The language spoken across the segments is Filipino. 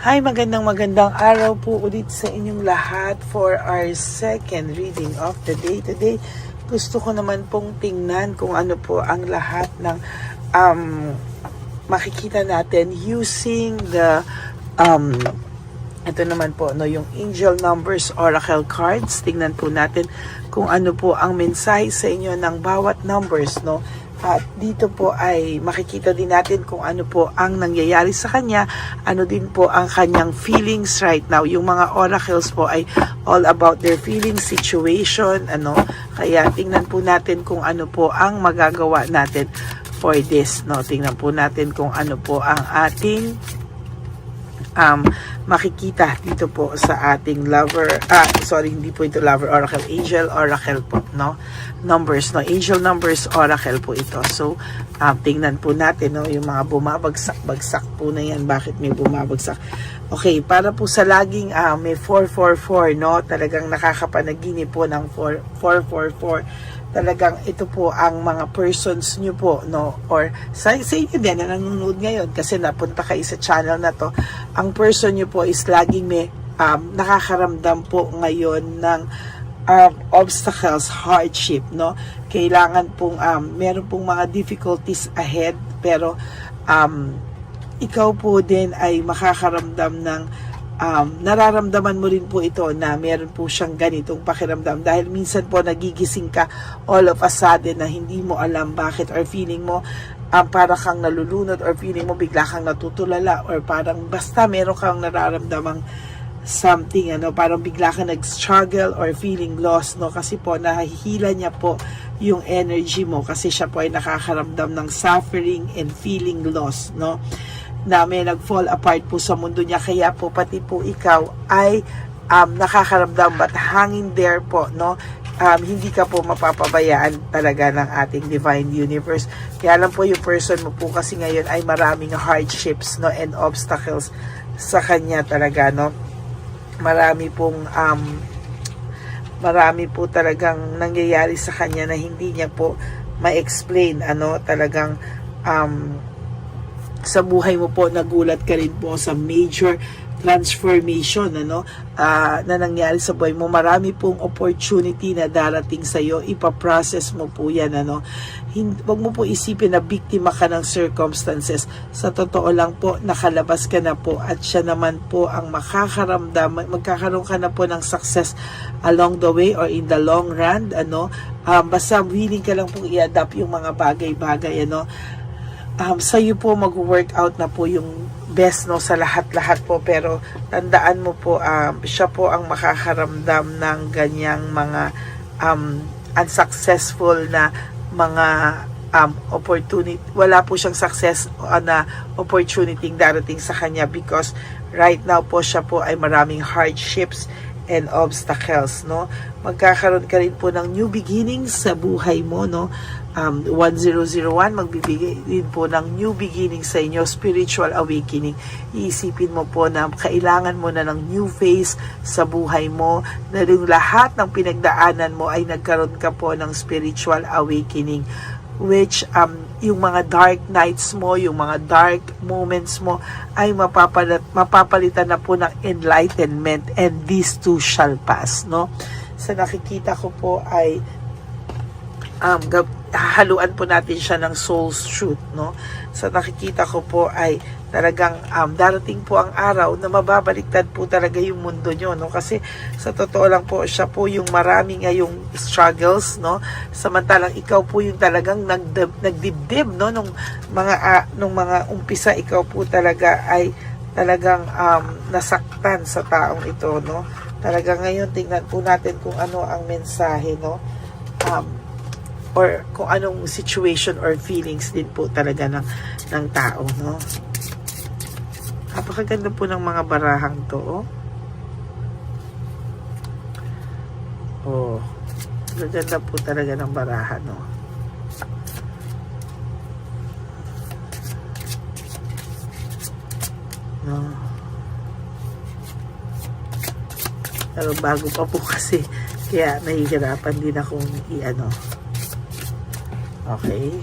Hi, magandang araw po ulit sa inyong lahat for our second reading of the day. Today, gusto ko naman pong tingnan kung ano po ang lahat ng makikita natin using the ito naman po, no, yung Angel Numbers Oracle Cards. Tingnan po natin kung ano po ang mensahe sa inyo ng bawat numbers, no. At dito po ay makikita din natin kung ano po ang nangyayari sa kanya, ano din po ang kanyang feelings right now. Yung mga oracles po ay all about their feeling situation, ano. Kaya tingnan po natin kung ano po ang magagawa natin for this, no. Tingnan po natin kung ano po ang ating makikita dito po sa ating hindi po ito lover oracle, angel oracle po, no, numbers, no, angel numbers oracle po ito. So tingnan po natin, no, yung mga bumabagsak po na yan, bakit may bumabagsak. Okay, para po sa laging may 444, no, talagang nakakapanaginip po ng 444. Talagang ito po ang mga persons nyo po, no, or sa inyo din na nanonood ngayon kasi napunta kayo sa channel na to. Ang person nyo po is laging may nakakaramdam po ngayon ng obstacles, hardship, no. Kailangan pong meron pong mga difficulties ahead, pero ikaw po din ay makakaramdam ng nararamdaman mo rin po ito na meron po siyang ganitong pakiramdam, dahil minsan po nagigising ka all of a sudden na hindi mo alam bakit, or feeling mo para kang nalulunod, or feeling mo bigla kang natutulala, or parang basta meron kang nararamdamang something, ano, parang bigla kang nag-struggle or feeling lost, no, kasi po nahihila niya po yung energy mo kasi siya po ay nakakaramdam ng suffering and feeling lost, no, na may nag-fall apart po sa mundo niya. Kaya po pati po ikaw ay nakakaramdam, but hanging there po, no. Hindi ka po mapapabayaan talaga ng ating divine universe. Kaya lang po yung person mo po kasi ngayon ay maraming hardships, no, and obstacles sa kanya talaga, no. Marami po talagang nangyayari sa kanya na hindi niya po ma-explain, ano, talagang sa buhay mo po nagulat ka rin po sa major transformation, ano, na nangyari sa buhay mo. Marami pong opportunity na darating sa iyo, ipaprocess mo po yan, ano. Wag mo po isipin na biktima ka ng circumstances. Sa totoo lang po, nakalabas ka na po, at siya naman po ang magkakaroon ka na po ng success along the way or in the long run, ano. Basta willing ka lang po i-adapt yung mga bagay-bagay, ano. Sa iyo po mag-workout na po yung best, no, sa lahat-lahat po, pero tandaan mo po, siya po ang makakaramdam ng ganyang mga unsuccessful na mga opportunity. Wala po siyang success na opportunity darating sa kanya because right now po siya po ay maraming hardships and obstacles, no. Magkakaroon ka rin po ng new beginnings sa buhay mo, no. 1001 magbibigay din po ng new beginning sa inyo, spiritual awakening. Iisipin mo po na kailangan mo na ng new phase sa buhay mo, na yung lahat ng pinagdaanan mo ay nagkaroon ka po ng spiritual awakening, which yung mga dark nights mo, yung mga dark moments mo ay mapapalitan na po ng enlightenment, and these too shall pass, no. Sa nakikita ko po ay haluan po natin siya ng soul's truth, no. Sa nakikita ko po ay talagang darating po ang araw na mababaliktad po talaga yung mundo nyo, no, kasi sa totoo lang po siya po yung marami ngayong struggles, no, samantalang ikaw po yung talagang nagdibdib, no, nung mga umpisa. Ikaw po talaga ay talagang nasaktan sa taong ito, no. Talagang ngayon tingnan po natin kung ano ang mensahe, no, or kung anong situation or feelings din po talaga ng tao, no. Napakaganda po ng mga barahang to, gaganda po talaga ng barahan, no. Pero bago pa po kasi, kaya nahihirapan din akong i-ano. Okay.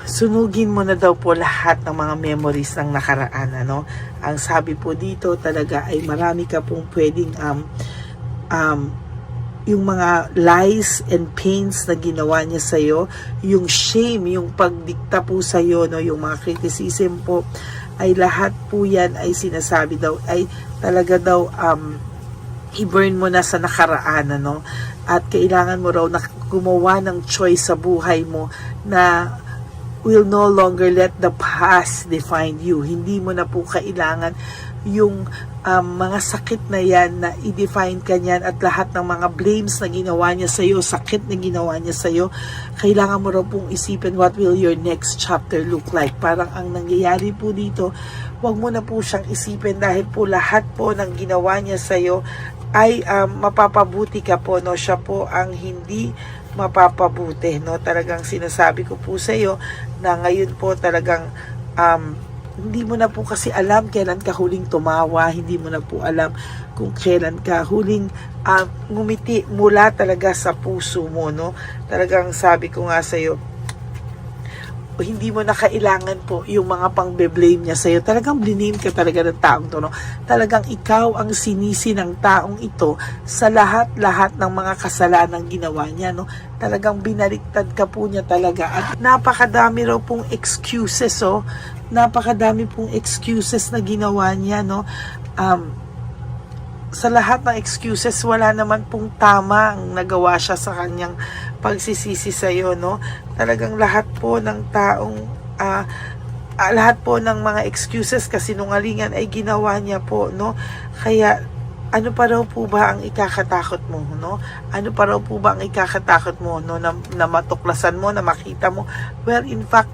sunugin mo na daw po lahat ng mga memories ng nakaraan, ano. Ang sabi po dito talaga ay marami ka pong pwedeng yung mga lies and pains na ginawa niya sa iyo, yung shame, yung pagdikta po sa iyo, no, yung mga criticism po, ay lahat po yan ay sinasabi daw ay talaga daw i-burn mo na sa nakaraan, ano. At kailangan mo raw na gumawa ng choice sa buhay mo na will no longer let the past define you. Hindi mo na po kailangan yung mga sakit na yan na i-define ka niyan, at lahat ng mga blames na ginawa niya sa iyo, sakit na ginawa niya sa iyo, kailangan mo raw pong isipin what will your next chapter look like. Parang ang nangyayari po dito, wag mo na po siyang isipin dahil po lahat po ng ginawa niya sa iyo ay mapapabuti ka po, no. Siya po ang hindi mapapabuti, no. Talagang sinasabi ko po sa iyo na ngayon po talagang hindi mo na po kasi alam kailan ka huling tumawa, hindi mo na po alam kung kailan ka huling ngumiti mula talaga sa puso mo, no. Talagang sabi ko nga sa iyo, hindi mo na kailangan po yung mga pang-blame niya sa'yo. Talagang blame ka talaga ng taong to, no? Talagang ikaw ang sinisi ng taong ito sa lahat-lahat ng mga kasalanan ginawa niya, no? Talagang binaliktad ka po niya talaga. At napakadami raw pong excuses, oh. Napakadami pong excuses na ginawa niya, no? Sa lahat ng excuses, wala naman pong tama ang nagawa siya sa kanyang pagsisisi sa iyo, no? Talagang lahat po ng taong lahat po ng mga excuses, kasinungalingan ay ginawa niya po, no? Kaya ano pa raw po ba ang ikakatakot mo, no? Ano pa raw po ba ang ikakatakot mo, no? Na matuklasan mo, na makita mo? Well, in fact,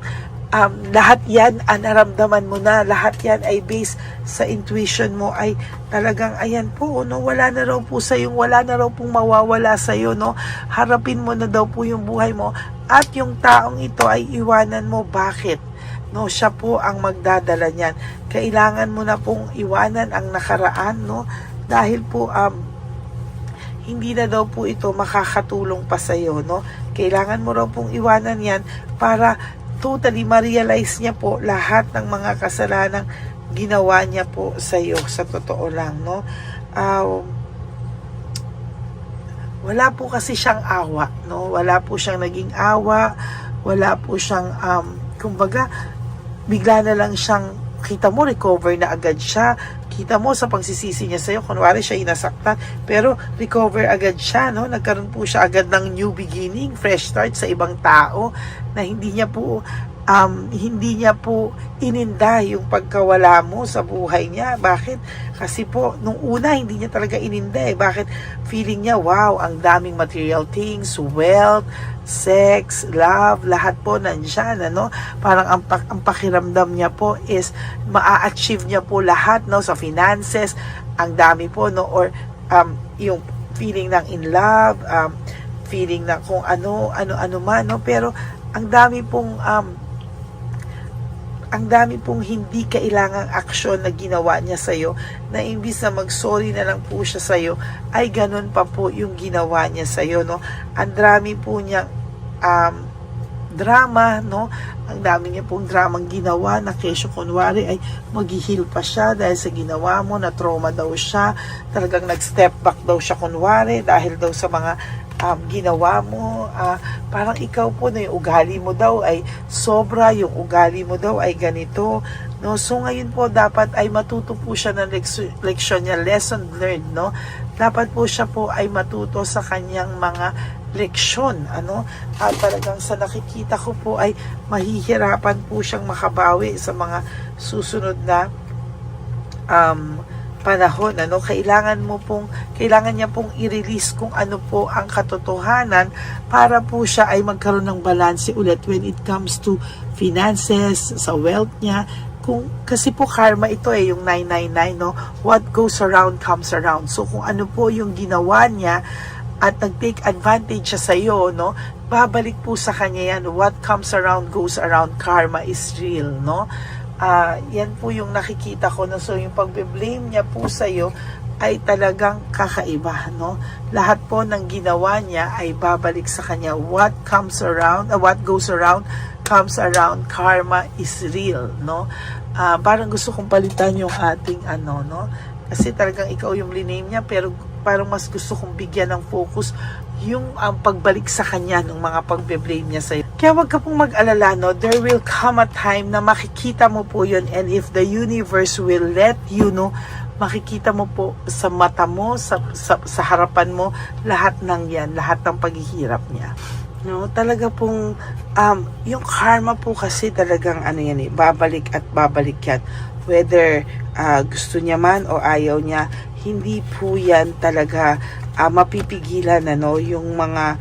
lahat yan, naramdaman mo na, lahat yan ay based sa intuition mo, ay talagang ayan po, no, wala na raw po sa yung, wala na raw pong mawawala sa iyo, no. Harapin mo na daw po yung buhay mo, at yung taong ito ay iwanan mo. Bakit? No, siya po ang magdadala niyan. Kailangan mo na pong iwanan ang nakaraan, no, dahil po hindi na daw po ito makakatulong pa sa iyo, no. Kailangan mo raw pong iwanan yan para totally ma-realize niya po lahat ng mga kasalanang ginawa niya po sa iyo, sa totoo lang, no. Wala po kasi siyang awa, no. Wala po siyang naging awa, wala po siyang kumbaga bigla na lang siyang, kita mo, recover na agad siya. Kita mo sa pagsisisi niya sa'yo, kunwari siya inasaktan, pero recover agad siya, no? Nagkaroon po siya agad ng new beginning, fresh start sa ibang tao, na hindi niya po ininda yung pagkawala mo sa buhay niya. Bakit? Kasi po, nung una, hindi niya talaga ininda, eh. Bakit? Feeling niya, wow, ang daming material things, wealth, sex, love, lahat po nandyan, ano? Parang ang pakiramdam niya po is maa-achieve niya po lahat, no? Sa finances, ang dami po, no? Or yung feeling ng in love, feeling na kung ano man, no? Pero ang dami pong hindi kailangang aksyon na ginawa niya sa'yo, na imbis na mag-sorry na lang po siya sa'yo, ay ganun pa po yung ginawa niya sa'yo, no. Ang dami po niyang drama, no. Ang dami niya pong dramang ginawa, na kesyo kunwari ay maghihil pa siya dahil sa ginawa mo, na trauma daw siya, talagang nag-step back daw siya kunwari dahil daw sa mga ginawa mo. Parang ikaw po, na yung ugali mo daw ay sobra, yung ugali mo daw ay ganito, no. So ngayon po dapat ay matuto po siya ng leksyon niya, lesson learned, no. Dapat po siya po ay matuto sa kanyang mga leksyon, ano. At talagang sa nakikita ko po ay mahihirapan po siyang makabawi sa mga susunod na panahon, ano. Kailangan niya pong i-release kung ano po ang katotohanan, para po siya ay magkaroon ng balanse ulit when it comes to finances, sa wealth niya. Kasi po karma ito, yung 999, no. What goes around comes around. So kung ano po yung ginawa niya at nag-take advantage siya sa iyo, no, babalik po sa kanya yan. What comes around goes around. Karma is real, no. Yan po yung nakikita ko, na so yung pagbe-blame niya po sa iyo, ay talagang kakaiba, no? Lahat po ng ginawa niya ay babalik sa kanya. What goes around comes around. Karma is real, no? Parang gusto kong palitan yung ating no? Kasi talagang ikaw yung liname niya, pero parang mas gusto kong bigyan ng focus yung pagbalik sa kanya ng mga pagbe-blame niya sa'yo. Kaya wag ka pong mag-alala, no? There will come a time na makikita mo po yun, and if the universe will let you know, makikita mo po sa mata mo, sa harapan mo, lahat ng yan, lahat ng paghihirap niya. No, talaga pong yung karma po kasi talagang yan babalik at babalik yan. Whether gusto niya man o ayaw niya, hindi po yan talaga mapipigilan, yung mga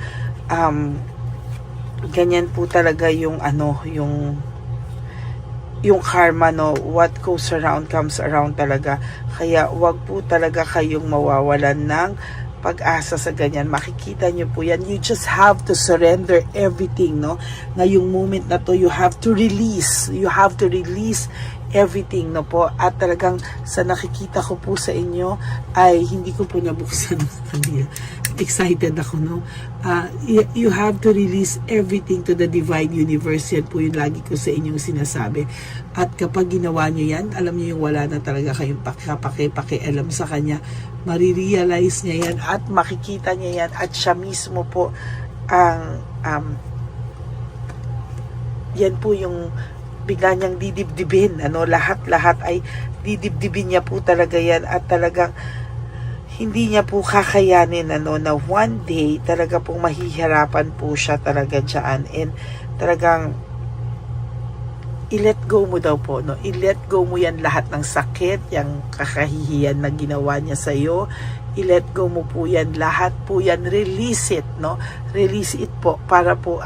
ganyan po talaga yung yung karma, no? What goes around comes around talaga. Kaya wag po talaga kayong mawawalan ng pag-asa sa ganyan. Makikita nyo po yan. You just have to surrender everything, no? Ngayong moment na to, you have to release. You have to release everything, no po. At talagang sa nakikita ko po sa inyo ay hindi ko po nabuksan. Excited ako, no? You have to release everything to the divine universe. Yan po yung lagi ko sa inyong sinasabi. At kapag ginawa nyo yan, alam nyo yung wala na talaga kayong pakialam sa kanya. Marirealize niya yan at makikita niya yan, at siya mismo po ang yan po yung bigla niyang didibdibin, lahat ay didibdibin niya po talaga yan, at talagang hindi niya po kakayanin, na one day talaga pong mahihirapan po siya talaga dyan, and talagang i-let go mo daw po, no? I-let go mo yan, lahat ng sakit, yung kakahihiyan na ginawa niya sa'yo. I-let go mo po yan, lahat po yan. Release it, no? Release it po para po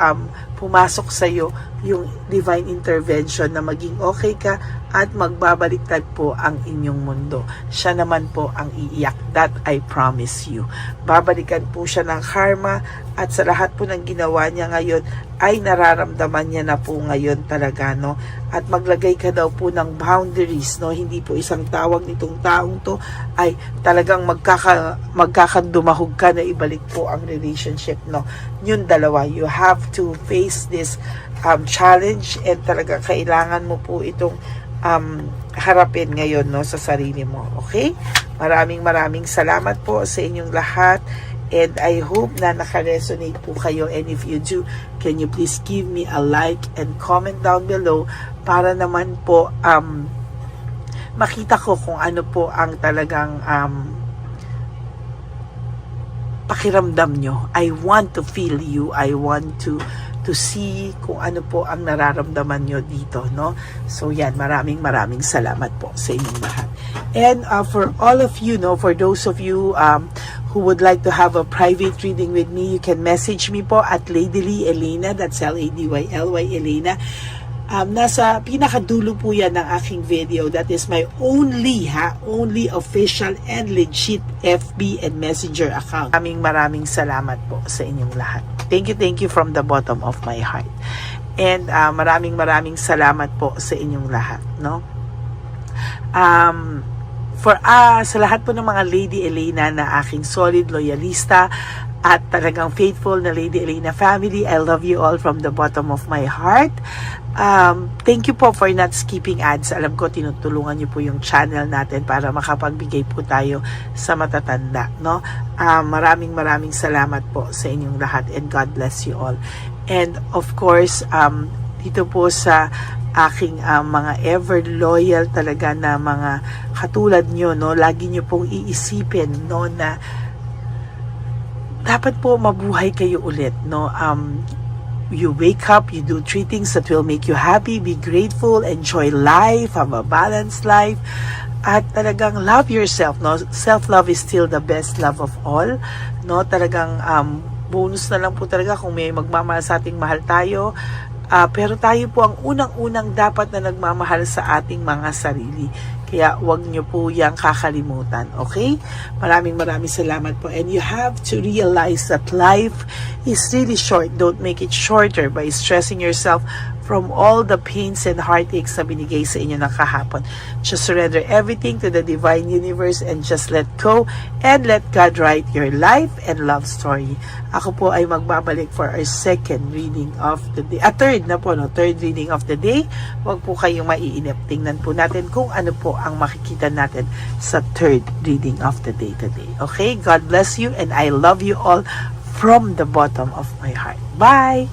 pumasok sa'yo yung divine intervention na maging okay ka at magbabaliktad po ang inyong mundo. Siya naman po ang iiyak. That I promise you. Babalikan po siya ng karma, at sa lahat po ng ginawa niya ngayon ay nararamdaman niya na po ngayon talaga, no? At maglagay ka daw po ng boundaries, no? Hindi po isang tawag nitong taong to ay talagang magkakadumahog ka na ibalik po ang relationship, no? Yung dalawa, you have to face this challenge, and talaga kailangan mo po itong harapin ngayon, no, sa sarili mo. Okay? Maraming salamat po sa inyong lahat, and I hope na naka-resonate po kayo, and if you do, can you please give me a like and comment down below para naman po makita ko kung ano po ang talagang pakiramdam nyo. I want to feel you. I want to see kung ano po ang nararamdaman nyo dito, no? So yan, maraming salamat po sa inyong lahat. And for all of you, no, for those of you who would like to have a private reading with me, you can message me po at Ladyly Elena, that's Ladyly Elena. Nasa pinakadulo po yan ng aking video. That is my only official and legit FB and Messenger account. Maraming salamat po sa inyong lahat. Thank you from the bottom of my heart. And maraming salamat po sa inyong lahat, no? Sa lahat po ng mga Lady Elena na aking solid loyalista at talagang faithful na Lady Elena family, I love you all from the bottom of my heart. Thank you po for not skipping ads. Alam ko tinutulungan niyo po yung channel natin para makapagbigay po tayo sa matatanda, no? Maraming salamat po sa inyong lahat, and God bless you all. And of course, dito po sa aking mga ever loyal talaga na mga katulad nyo, no, lagi nyo pong iisipin, no, na dapat po mabuhay kayo ulit, no? You wake up, you do 3 things that will make you happy, be grateful, enjoy life, have a balanced life, at talagang love yourself, no? Self-love is still the best love of all, no? Talagang bonus na lang po talaga kung may magmamahal sa ating, mahal tayo. Pero tayo po ang unang-unang dapat na nagmamahal sa ating mga sarili. Kaya wag nyo po yang kakalimutan. Okay? Maraming salamat po. And you have to realize that life is really short. Don't make it shorter by stressing yourself from all the pains and heartaches na binigay sa inyo ng kahapon. Just surrender everything to the divine universe and just let go and let God write your life and love story. Ako po ay magbabalik for our second reading of the day. Third na po, no? Third reading of the day. Huwag po kayong maiinip. Tingnan po natin kung ano po ang makikita natin sa third reading of the day today. Okay? God bless you and I love you all from the bottom of my heart. Bye!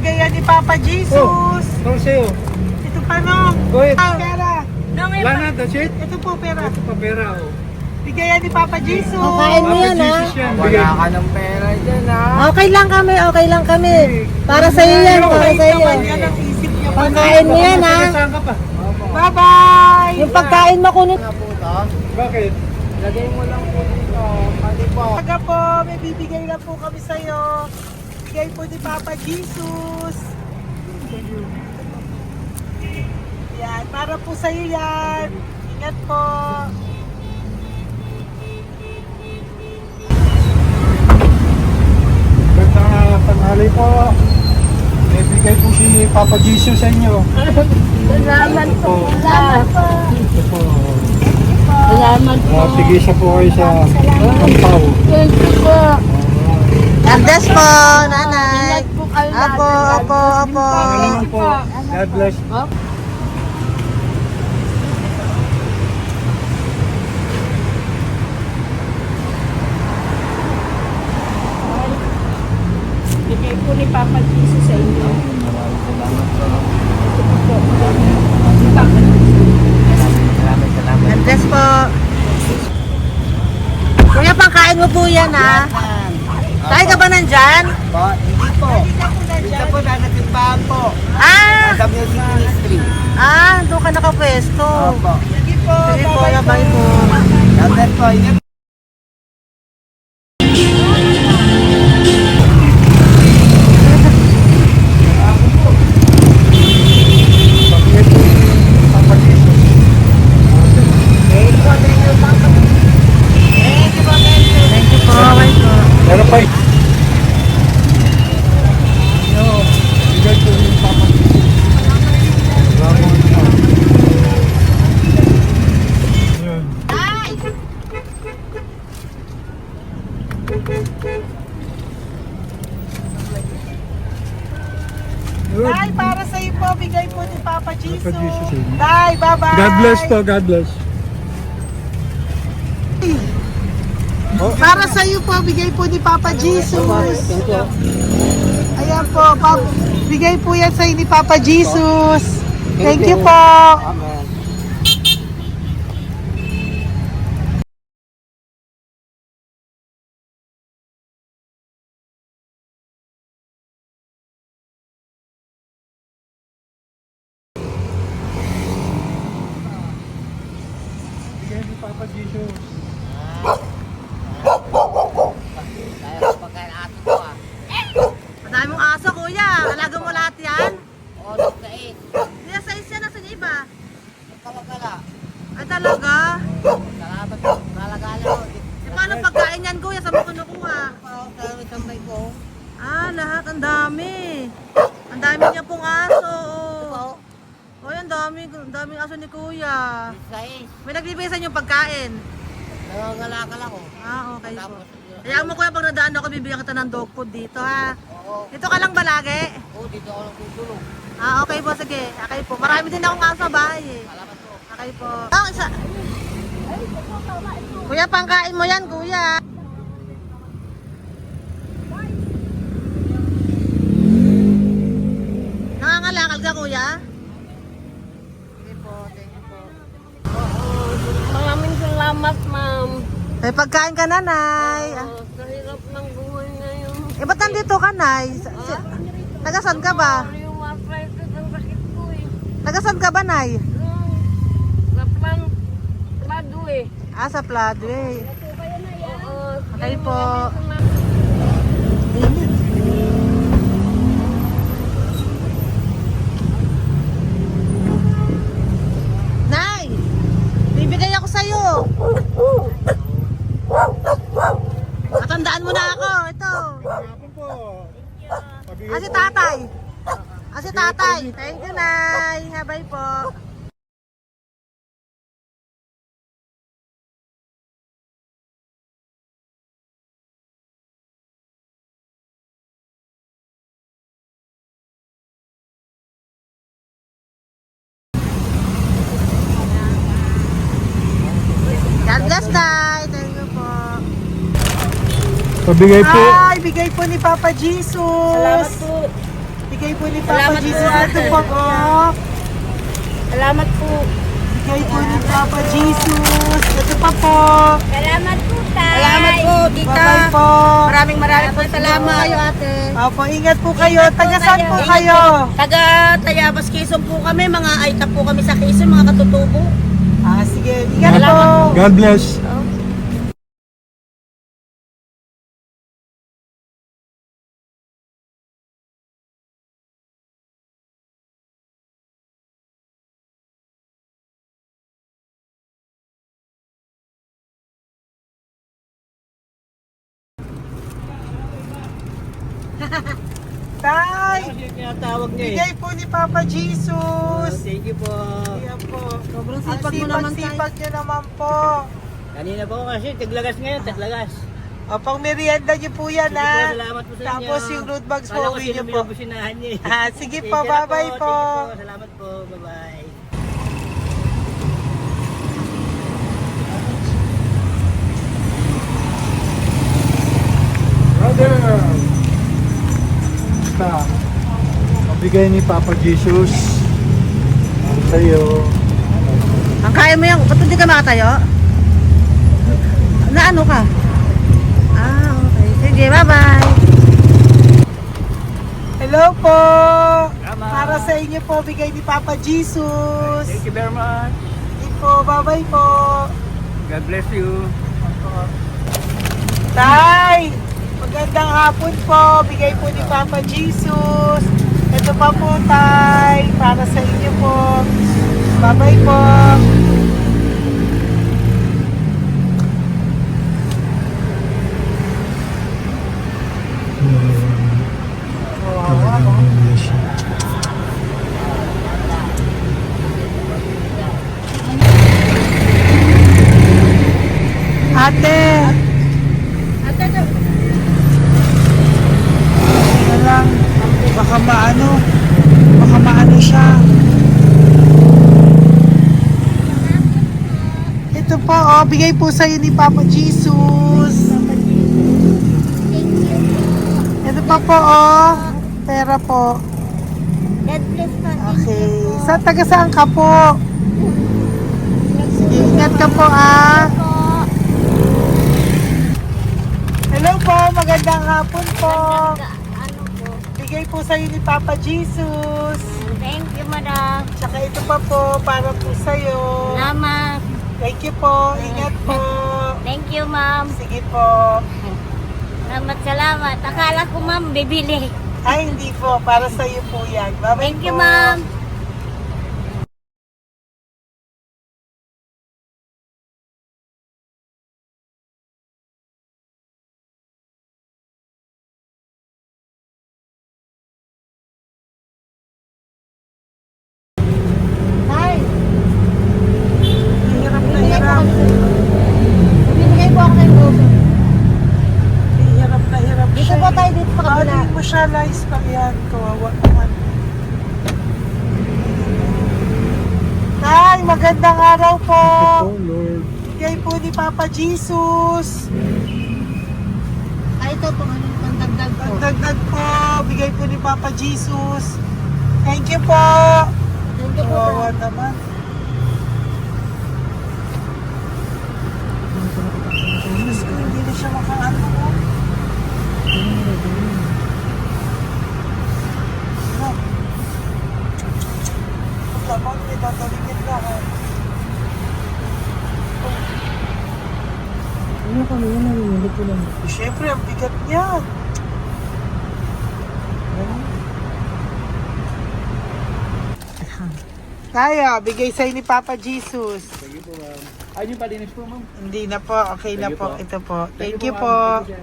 Bigay ni Papa Jesus. Ano sa'yo? Ito pa no. Go ahead. Pera. Wala na, that's it? Ito po pera. Ito pa pera, oh. Bigay ni Papa Jesus. Kain mo yan, ha? Wala ka ng pera dyan, ha? Okay lang kami, okay lang kami. Para sa iyo yan, para sa iyo. Yan ang isip niya pa. Pagkain mo yan, ha? Saan ka pa? Bye-bye. Yung pagkain makunit. Bakit? Lagay mo lang po dito. Pati po. Taga po, may bibigay na po kami sa'yo. Bigay po ni Papa Jesus. Yan, para po sa'yo yan. Ingat po. Gandang tanghali po. May bigay po si Papa Jesus sa inyo. Salamat po. Salamat po. Ito po. Salamat po. Tigisa po kayo sa Ampaw. Thank you po. God bless po, nanay. Ingat po kayo lahat. Apo, apo, apo. Panginoon po. God bless. Bigay po ni Papa Jesus sa inyo. God bless po. Kuya, pangkain mo po yan, ha? Kain ka ba nandyan? Hindi po. Tindahan po. Ah! Sa Music Ministry. Doon ka nakapwesto. Opo. Sige po, bye po. Dapat po, inip. Thank you po, bye po. Meron pa bigay ko yung Papa Jesus. Yun. Yun. Tay, para sa iyo po, bigay po ni Papa Jesus. Papa Jesus. Tay, bye-bye. God bless po, God bless. Para sa iyo po, bigay po ni Papa Jesus. Ayan po, bigay po yan sa iyo ni Papa Jesus. Thank you po. Amen. Bigay ni Papa Jesus. Kaya pagkain ato ko ah. Madami mong aso, kuya. Alaga mo lahat yan. O, nagkait. Kaya sa isya, nasa iba. Kalagala. Ay, talaga. Salamat po. Kalagala ko. E, paano pagkain yan, kuya? Saan mo kinukuha? Sa tambay ko. Lahat. Ang dami. Ang dami niya pong aso. Ito. Ang daming aso ni kuya. Sais. May nagbibigay sa inyo pagkain. Nangangalakal ako. Okay po. Tapos, Hayaan mo kuya, pag nadaan ako, bibigyan kita ng dog food dito, ha? oo. Dito ka lang ba lagi? Dito ako lang tutulong. Okay po, sige. Okay po. Marami din akong aso sa bahay, eh. Salamat po. Okay po. Isa. Kuya, pangkain mo yan, kuya. Nangangalakal ka, kuya? Sige po. Thank you po. Maraming salamat, ma'am. May pagkain ka, nanay. Sa hirap ng buhay ngayon. Ba't nandito ka, nay? Tagasan ka ba? Yung arthritis ang sakit ko eh. Tagasan ka ba, nay? Sa plado eh. Sa Pladway. Oo. Okay po. Nay! Bibigay ako sa'yo. Matandaan mo na ako. Ito. Hapon po. Si tatay. Si tatay. Thank you, Nay. Habay po. God bless, Tay. Thank you po. Pabigay po. Ay, bigay po ni Papa Jesus. Salamat po. Bigay po ni Papa Salamat Jesus. po, Ito ate. po, oh. Salamat po. Bigay po ni Papa Jesus. Ito pa po. Salamat po, tay. Salamat po, tita. Bye-bye po. Maraming po salamat. Kayo, ate. Opo, ingat po kayo. Taga saan po kayo? Taga Tayabas, Quezon po kami. Mga aita po kami sa Quezon, mga katutubo. Sige, ingat po. God bless. Tay, Tinatawag niya bigay po ni Papa Jesus. Thank you po. Ayan po. Sobrang Ang sipag mo naman, Tay. sipag niyo naman po. Kanina po kasi, taglagas ngayon, taglagas. Pang merienda niyo po yan, Sige po, ha? salamat po sa inyo. Tapos yung road bags po, Kala ko uwi niyo sino po. binubusinahan niyo eh. Sige Thank po, you na bye-bye po. Thank you po. Salamat po, bye-bye. Brother. Basta. Pabigay ni Papa Jesus. Sa'yo. Ang kaya mo yan. Ba't hindi ka makatayo? Na ano ka? Okay. Sige, bye-bye. Hello po. sa inyo po, bigay ni Papa Jesus. Thank you very much. Hindi po, bye-bye po. God bless you. Tay, magandang hapon po. Bigay po ni Papa Jesus. Ito pa po, Tay. Para sa inyo po. Bye-bye po. Ate. Ano lang, baka maano siya. Ito po, oh, bigay po sa'yo ni Papa Jesus. Ito pa po, oh, pera po. God bless po. Okay, taga saan ka po? Sige, ingat ka po, ah. Hello po, magandang hapon po. Ano po? Bigay po sa'yo ni Papa Jesus. Thank you, madam. Tsaka ito pa po, para po sa'yo. Salamat. Thank you po, ingat po. Thank you, ma'am. Sige po. Salamat. Akala ko, ma'am, bibili. Ay, hindi po, para sa'yo po yan. Bye-bye Thank you, po. ma'am. Hi. Hirap na hirap. Bibigay po ako ng buso. Hirap Dito siya. po tayo, dito sa kabila. Ano mo siya, lies pa yan. Kawawa naman. Hi, magandang araw po. Lord. Bigay po ni Papa Jesus. Ay, ito po, ano, pangdagdag po. Dagdag po, bigay po ni Papa Jesus. Thank you po. Thank you po, Kawawa ma'am. naman. Diyos ko, hindi na siya makaano mo. Ano? Pagkabot, may tataligid lahat. Ano kami yun? Nalimulit ko lang. Siyempre, ang bigat niyan. Kaya, bigay sa'yo ni Papa Jesus. Thank you po, ma'am. Ay, yung palinis po, ma'am. Hindi na po, okay na Thank you po. po. Ito po. Thank you ma'am. po. Thank you, sir.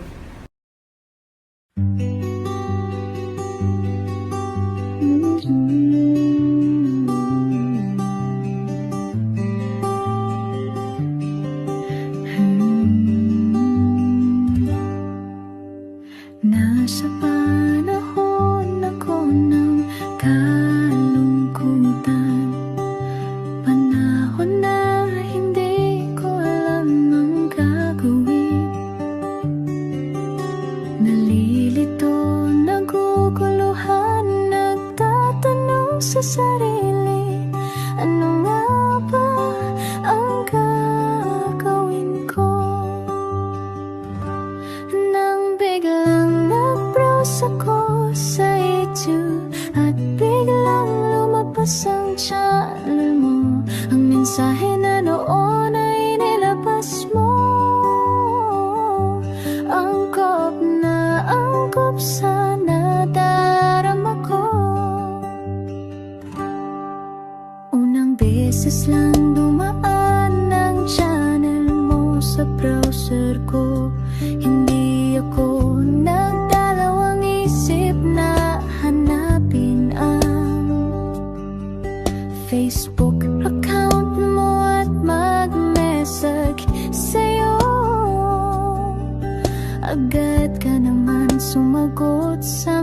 Nasa panahon ako ng kalungkutan, panahon na hindi ko alam ang gagawin. Nalilito, naguguluhan, nagtatanong sa sarili, ano nga ba ang gagawin ko? Nang biglang nag-browse ako sa YouTube at biglang lumabas ang channel mo, ang mensahe na noon ay nilabas mo. Angkop sa nadarama ko. Unang beses lang dumaan ang channel mo sa browser ko, hindi ako nagdalawang isip na hanapin ang Facebook account mo at mag-message sa'yo. Agad ka naman sumagot sa